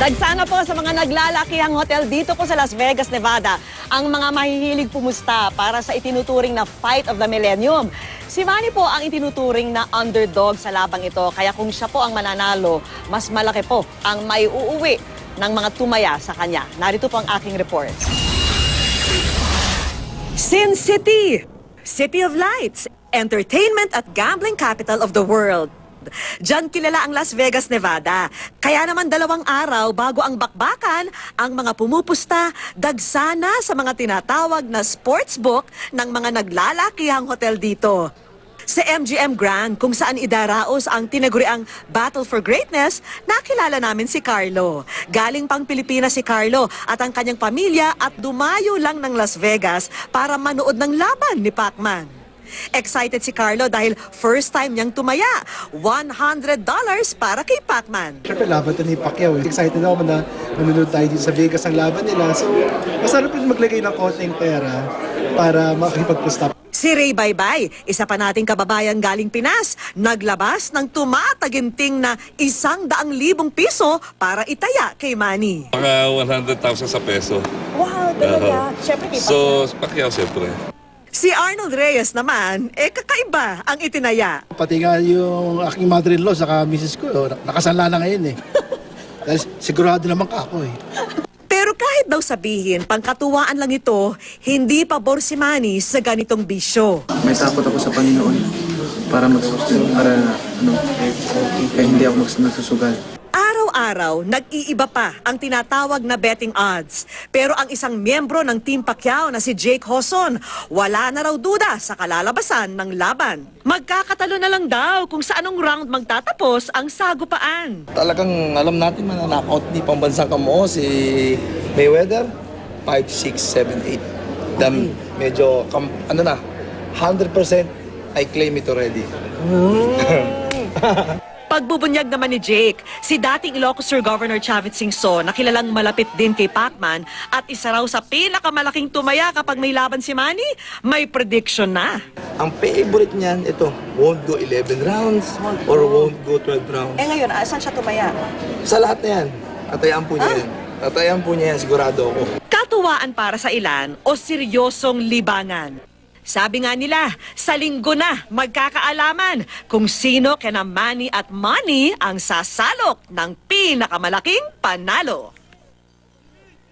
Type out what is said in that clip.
Dagsana po sa mga naglalakihang hotel dito po sa Las Vegas, Nevada, ang mga mahihilig pumusta para sa itinuturing na Fight of the Millennium. Si Manny po ang itinuturing na underdog sa labang ito, kaya kung siya po ang mananalo, mas malaki po ang maiuuwi ng mga tumaya sa kanya. Narito po ang aking report. Sin City, City of Lights, entertainment at gambling capital of the world. Diyan kilala ang Las Vegas, Nevada. Kaya naman 2 araw bago ang bakbakan, ang mga pumupusta dagsana sa mga tinatawag na sportsbook ng mga naglalakihang hotel dito. Sa MGM Grand, kung saan idaraos ang tinaguriang Battle for Greatness, nakilala namin si Carlo. Galing pang Pilipinas si Carlo at ang kanyang pamilya at dumayo lang ng Las Vegas para manood ng laban ni Pacman. Excited si Carlo dahil first time niyang tumaya, $100 para kay Pacman. Siyempre, laban ito ni Pacquiao. Excited ako na manunod tayo dito sa Vegas ang laban nila. So, masarap rin maglagay ng konting pera para makakipagpusta. Si Ray Baybay, isa pa nating kababayan galing Pinas, naglabas ng tumataginting na $100,000 para itaya kay Manny. Mga 100,000 sa peso. Wow, talaga. Siyempre, kay So, Pacquiao siyempre. Si Arnold Reyes naman, kakaiba ang itinaya. Pati nga yung aking mother-in-law saka misis ko, nakasanla na ngayon eh. Dahil sigurado naman ka ako eh. Pero kahit daw sabihin, pangkatuwaan lang ito, hindi pabor si Manny sa ganitong bisyo. May takot ako sa Panginoon para kaya hindi ako nagsusugal. Araw-araw, nag-iiba pa ang tinatawag na betting odds. Pero ang isang miyembro ng Team Pacquiao na si Jake Hoson, wala na raw duda sa kalalabasan ng laban. Magkakatalo na lang daw kung sa anong round magtatapos ang sagupaan. Talagang alam natin mananakaut ni pambansang kamoo si Mayweather 5, 6, 7, 8. Dam medyo 100% I claim it already. Pagbubunyag naman ni Jake, si dating Ilocos Sur Governor Chavit Singson na kilalang malapit din kay Pacman at isa raw sa pinakamalaking tumaya kapag may laban si Manny, may prediction na. Ang favorite niyan, ito, won't go 11 rounds or won't go 12 rounds. Ngayon, saan siya tumaya? Sa lahat na yan, tatayaan po niya yan. Tatayaan po niya yan, sigurado ako. Katuwaan para sa ilan o seryosong libangan? Sabi nga nila, sa linggo na magkakaalaman kung sino kina Manny at Manny ang sasalok ng pinakamalaking panalo.